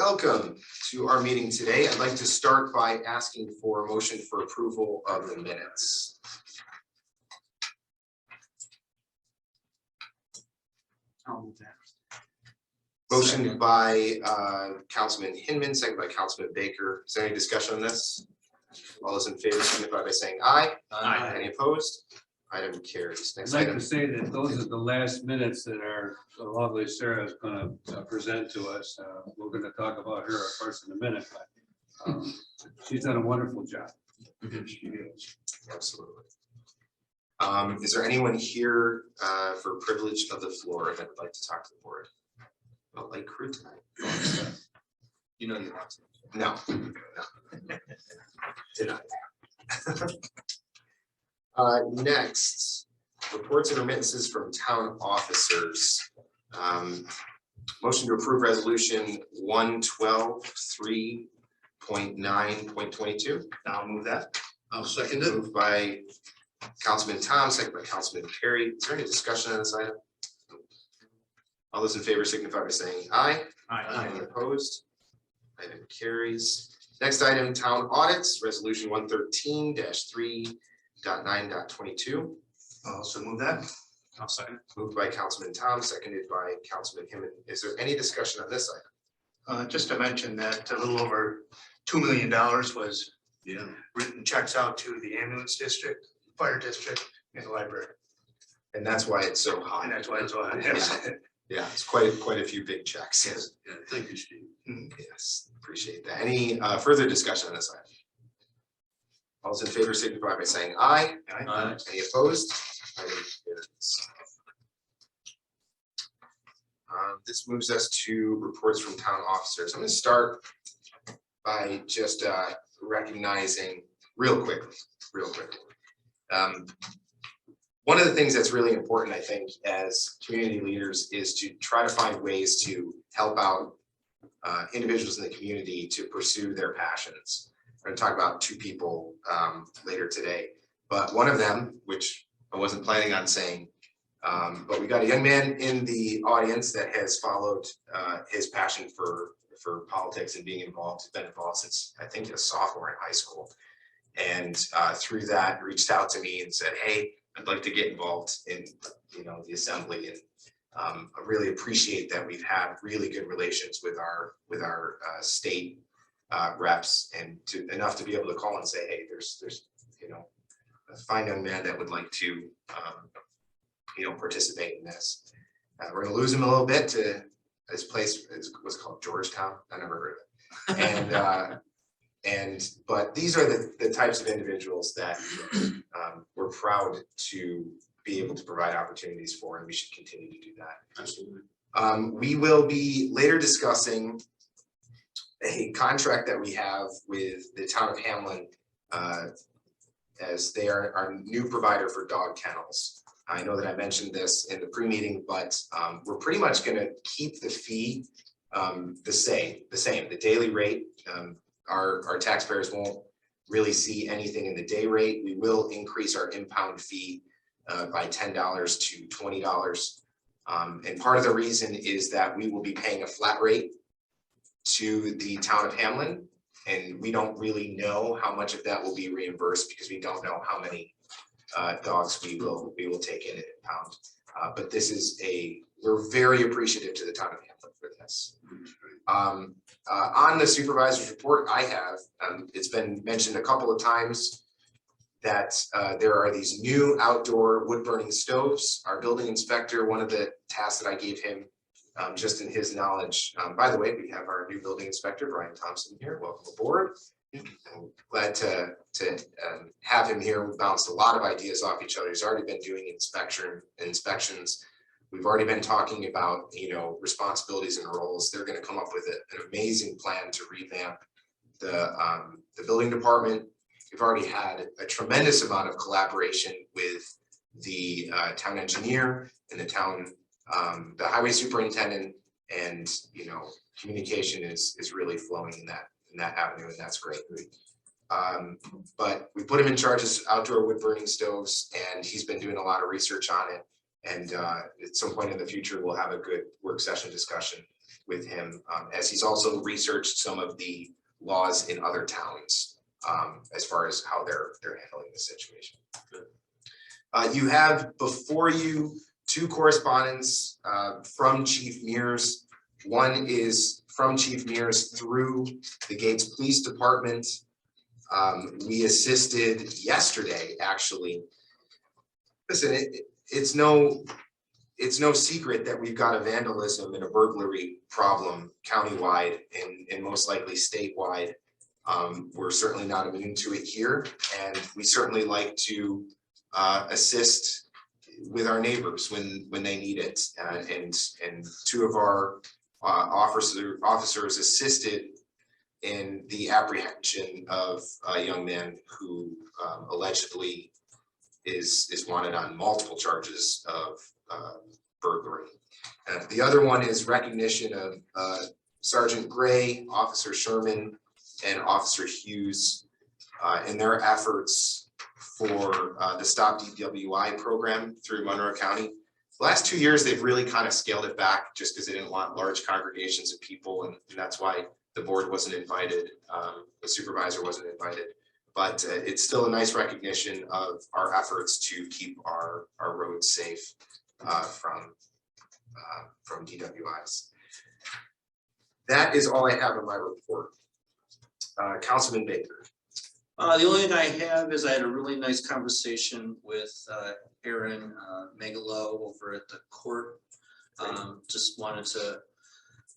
welcome to our meeting today. I'd like to start by asking for a motion for approval of the minutes. I'll move that. Motion by Councilman Hinman, second by Councilman Baker. Is there any discussion on this? All those in favor signify by saying aye. Aye. Any opposed? Item carries. I'd Next like item. to say that those are the last minutes that our lovely Sarah is going to present to us. We're going to talk about her, of course, in a minute, but she's done a wonderful job. She is. Absolutely. Is there anyone here for privilege of the floor that would like to talk to the board? Well, like crew tonight. You know you want to. No. Did I? Next, reports and remittances from town officers. Motion to approve resolution 112.3.9.22. I'll move that. I'll second it. Moved by Councilman Tom, second by Councilman Perry. Is there any discussion on this item? All those in favor signify by saying aye. Aye. Any opposed? Item carries. Next item, town audits, resolution 113-3.9.22. I'll also move that. I'll second. Moved by Councilman Tom, seconded by Councilman Hinman. Is there any discussion on this item? Just to mention that a little over $2 million was written checks out to the ambulance district, fire district, and the library. And that's why it's so high. And that's why it's all. Yes. Yeah, it's quite a few big checks. Yes. Yeah, thank you, Steve. Yes, appreciate that. Any further discussion on this item? All those in favor signify by saying aye. Aye. Any opposed? Item carries. This moves us to reports from town officers. I'm going to start by just recognizing real quickly. One of the things that's really important, I think, as community leaders is to try to find ways to help out individuals in the community to pursue their passions. We're going to talk about two people later today, but one of them, which I wasn't planning on saying, but we got a young man in the audience that has followed his passion for politics and being involved. He's been involved since I think he was a sophomore in high school, and through that reached out to me and said, "Hey, I'd like to get involved in the assembly," and I really appreciate that we've had really good relations with our state reps, and enough to be able to call and say, "Hey, there's a fine young man that would like to participate in this." We're gonna lose him a little bit to this place. Was called Georgetown. I never heard of it. But these are the types of individuals that we're proud to be able to provide opportunities for, and we should continue to do that. Absolutely. We will be later discussing a contract that we have with the town of Hamlin as they are our new provider for dog kennels. I know that I mentioned this in the pre-meeting, but we're pretty much going to keep the fee the same, the daily rate. Our taxpayers won't really see anything in the day rate. We will increase our impound fee by $10 to $20. And part of the reason is that we will be paying a flat rate to the town of Hamlin, and we don't really know how much of that will be reimbursed because we don't know how many dogs we will take in and impound. But this is we're very appreciative to the town of Hamlin for this. On the supervisor's report I have, it's been mentioned a couple of times that there are these new outdoor wood burning stoves. Our building inspector, one of the tasks that I gave him, just in his knowledge, by the way, we have our new building inspector, Brian Thompson, here. Welcome aboard. I'm glad to have him here. We bounced a lot of ideas off each other. He's already been doing inspections. We've already been talking about responsibilities and roles. They're going to come up with an amazing plan to revamp the building department. We've already had a tremendous amount of collaboration with the town engineer and the highway superintendent, and communication is really flowing in that avenue, and that's great. But we put him in charge of outdoor wood burning stoves, and he's been doing a lot of research on it. And at some point in the future, we'll have a good work session discussion with him, as he's also researched some of the laws in other towns as far as how they're handling the situation. You have before you two correspondence from Chief Mears. One is from Chief Mears through the Gates Police Department. We assisted yesterday, actually. Listen, it's no secret that we've got a vandalism and a burglary problem countywide and most likely statewide. We're certainly not immune to it here, and we certainly like to assist with our neighbors when they need it. And two of our officers assisted in the apprehension of a young man who allegedly is wanted on multiple charges of burglary. The other one is recognition of Sergeant Gray, Officer Sherman, and Officer Hughes in their efforts for the Stop DWI program through Monroe County. The last 2 years, they've really kind of scaled it back just because they didn't want large congregations of people, and that's why the board wasn't invited, the supervisor wasn't invited. But it's still a nice recognition of our efforts to keep our roads safe from DWIs. That is all I have in my report. Councilman Baker. The only thing I have is I had a really nice conversation with Aaron Megalo over at the court. Just wanted to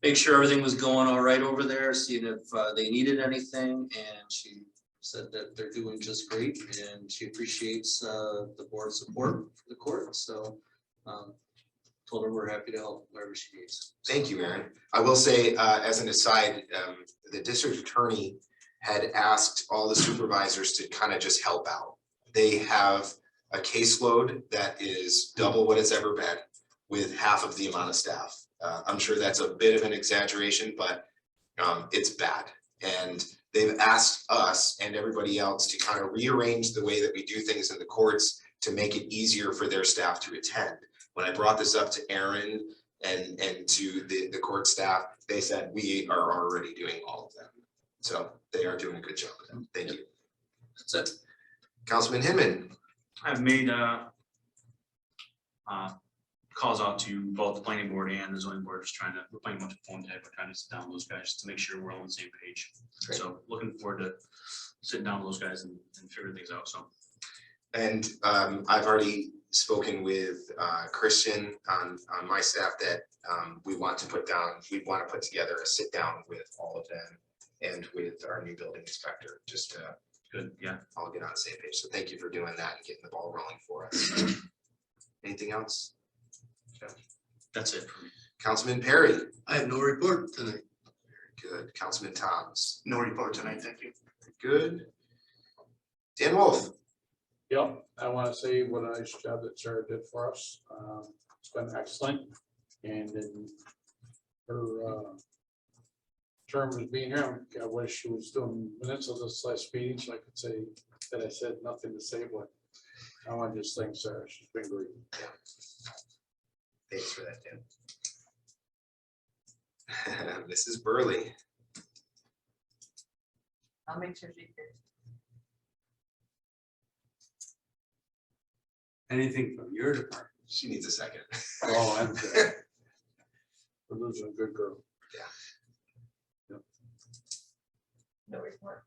make sure everything was going all right over there, seeing if they needed anything, and she said that they're doing just great, and she appreciates the board's support for the court. So told her we're happy to help wherever she needs. Thank you, Aaron. I will say, as an aside, the district attorney had asked all the supervisors to kind of just help out. They have a caseload that is double what it's ever been with half of the amount of staff. I'm sure that's a bit of an exaggeration, but it's bad. And they've asked us and everybody else to kind of rearrange the way that we do things in the courts to make it easier for their staff to attend. When I brought this up to Aaron and to the court staff, they said we are already doing all of them. So they are doing a good job with them. Thank you. That's it. Councilman Hinman. I've made calls out to both the planning board and the zoning board, just trying to, we're playing a bunch of phone tag, we're trying to sit down with those guys to make sure we're all on the same page. Great. So looking forward to sitting down with those guys and figuring things out. So. And I've already spoken with Christian on my staff that we want to put together a sit down with all of them and with our new building inspector, just to Good, yeah. all get on the same page. So thank you for doing that and getting the ball rolling for us. Anything else? That's it for me. Councilman Perry. I have no report tonight. Very good. Councilman Thomas. No report tonight, thank you. Very good. Dan Wolf. Yep, I want to say what a nice job that Sarah did for us. It's been excellent. And in her term of being here, I wish she was doing minutes of this last meeting so I could say that I said nothing to say, but I want to just thank Sarah. She's been great. Thanks for that, Dan. Mrs. Burley. I'll make sure she hears. Anything from your department? She needs a second. Oh, I'm good. We're losing a good girl. No report.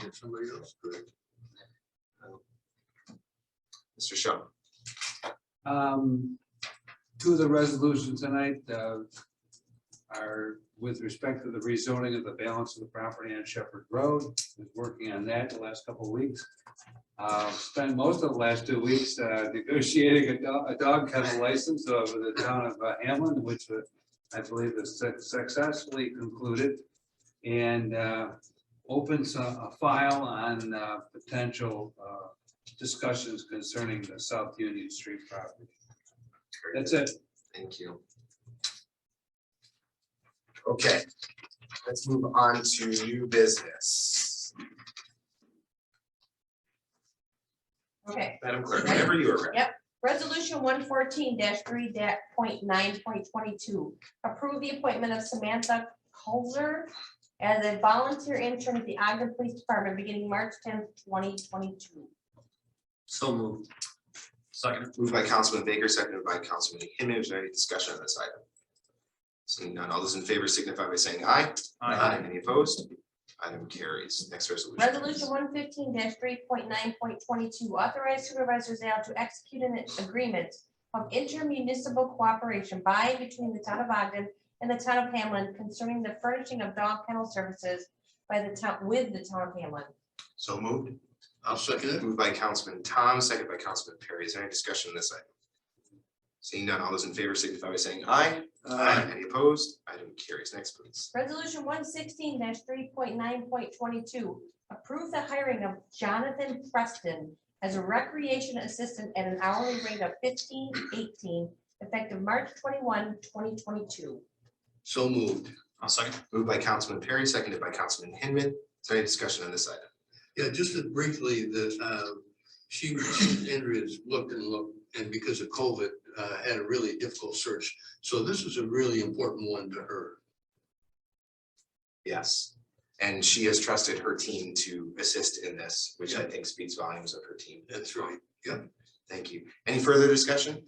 Get somebody else good. Mr. Shaw. Two of the resolutions tonight are with respect to the rezoning of the balance of the property on Shepherd Road. Been working on that the last couple of weeks. Spent most of the last 2 weeks negotiating a dog kennel license over the town of Hamlin, which I believe is successfully concluded, and opens a file on potential discussions concerning the South Union Street property. That's it. Thank you. Okay, let's move on to new business. Okay, Madam Clerk, whenever you are ready. Yep. Resolution 114-3.9.22. Approve the appointment of Samantha Kulzer as a volunteer intern at the Ogden Police Department beginning March 10th, 2022. So moved. Second. Moved by Councilman Baker, seconded by Councilman Hinman. Is there any discussion on this item? Seeing none, all those in favor signify by saying aye. Any opposed? Item carries. Next resolution. Resolution 115-3.9.22. Authorize Supervisor Zale to execute an agreement of intermunicipal cooperation by and between the town of Ogden and the town of Hamlin concerning the furnishing of dog kennel services by the town with the town of Hamlin. So moved. I'll second it. Moved by Councilman Tom, seconded by Councilman Perry. Is there any discussion on this item? Seeing none, all those in favor signify by saying aye. Any opposed? Item carries. Next, please. Resolution 116-3.9.22. Approve the hiring of Jonathan Preston as a recreation assistant at an hourly rate of $15.18 effective March 21, 2022. So moved. I'll second. Moved by Councilman Perry, seconded by Councilman Hinman. Is there any discussion on this item? Yeah, just briefly, Andrea's looked, and because of COVID, had a really difficult search. So this is a really important one to her. Yes. And she has trusted her team to assist in this, which I think speaks volumes of her team. That's right. Yep. Thank you. Any further discussion?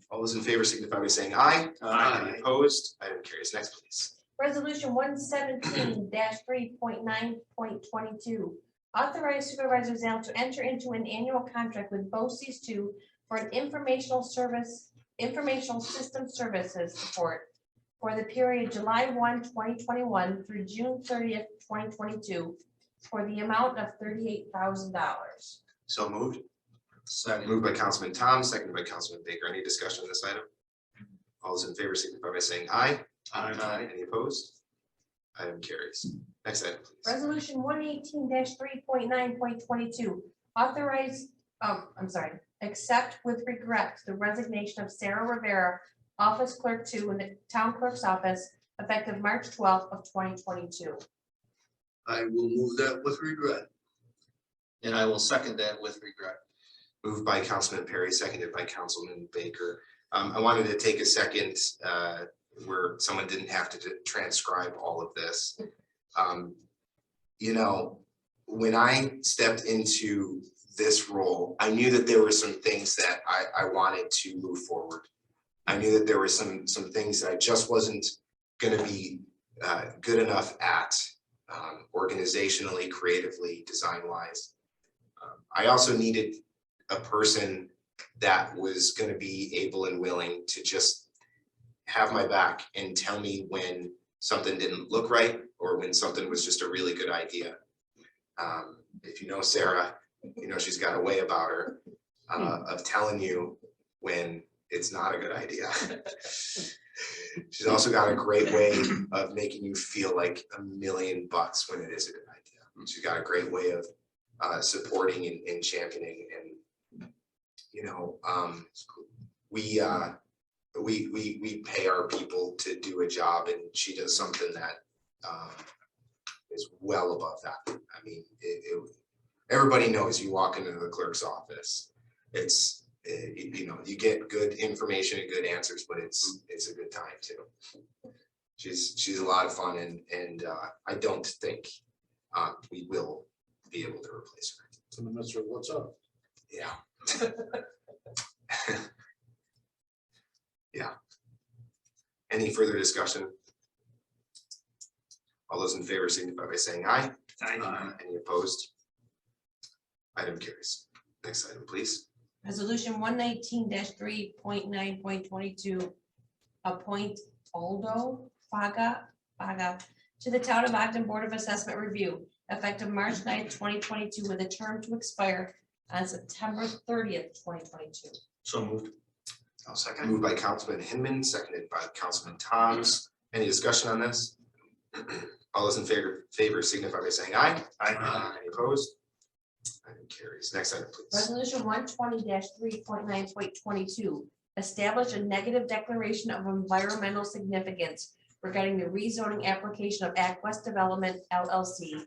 All those in favor signify by saying aye. Any opposed? Item carries. Next, please. Resolution 117-3.9.22. Authorize Supervisor Zale to enter into an annual contract with BOCES 2 for an informational system services support for the period July 1, 2021 through June 30th, 2022 for the amount of $38,000. So moved. Second. Moved by Councilman Tom, seconded by Councilman Baker. Any discussion on this item? All those in favor signify by saying aye. Any opposed? Item carries. Next item, please. Resolution 118-3.9.22. Authorize, accept with regret the resignation of Sarah Rivera, Office Clerk 2 in the Town Clerk's Office, effective March 12th of 2022. I will move that with regret. And I will second that with regret. Moved by Councilman Perry, seconded by Councilman Baker. I wanted to take a second where someone didn't have to transcribe all of this. You know, when I stepped into this role, I knew that there were some things that I wanted to move forward. I knew that there were some things that I just wasn't going to be good enough at organizationally, creatively, design-wise. I also needed a person that was going to be able and willing to just have my back and tell me when something didn't look right or when something was just a really good idea. If you know Sarah, you know she's got a way about her of telling you when it's not a good idea. She's also got a great way of making you feel like $1 million when it is a good idea. She's got a great way of supporting and championing, and you know, we pay our people to do a job, and she does something that is well above that. I mean, everybody knows you walk into the clerk's office, it's you know, you get good information and good answers, but it's a good time too. She's a lot of fun, and I don't think we will be able to replace her. So Mr. What's up? Yeah. Yeah. Any further discussion? All those in favor signify by saying aye. Any opposed? Item carries. Next item, please. Resolution 119-3.9.22. Appoint Aldo Faga to the Town of Ogden Board of Assessment Review, effective March 9th, 2022, with a term to expire on September 30th, 2022. So moved. I'll second. Moved by Councilman Hinman, seconded by Councilman Thoms. Any discussion on this? All those in favor signify by saying aye. Any opposed? Item carries. Next item, please. Resolution 120-3.9.22. Establish a negative declaration of environmental significance regarding the rezoning application of AgWest Development LLC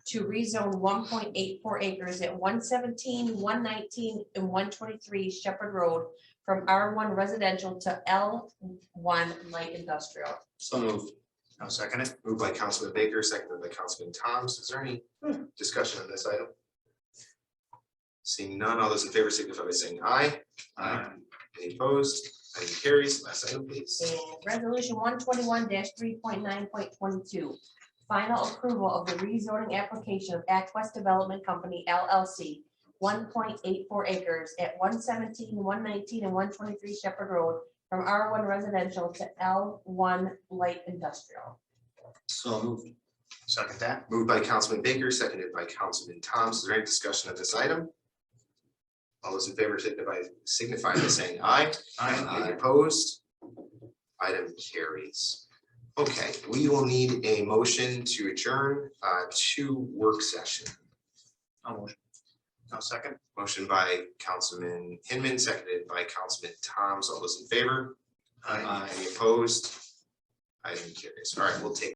to rezone 1.84 acres at 117, 119, and 123 Shepherd Road from R1 residential to L1 light industrial. So moved. I'll second it. Moved by Councilman Baker, seconded by Councilman Thomas. Is there any discussion on this item? Seeing none, all those in favor signify by saying aye. Any opposed? Item carries. Last item, please. And resolution 121-3.9.22. Final approval of the rezoning application of Aquest Development Company LLC, 1.84 acres at 117, 119, and 123 Shepherd Road from R1 residential to L1 light industrial. So moved. Second that. Moved by Councilman Baker, seconded by Councilman Thomas. Is there any discussion on this item? All those in favor signify by saying aye. Any opposed? Item carries. Okay, we will need a motion to adjourn to work session. I'll second. Motion by Councilman Hinman, seconded by Councilman Thomas. All those in favor? Aye. Any opposed? Item carries. All right, we'll take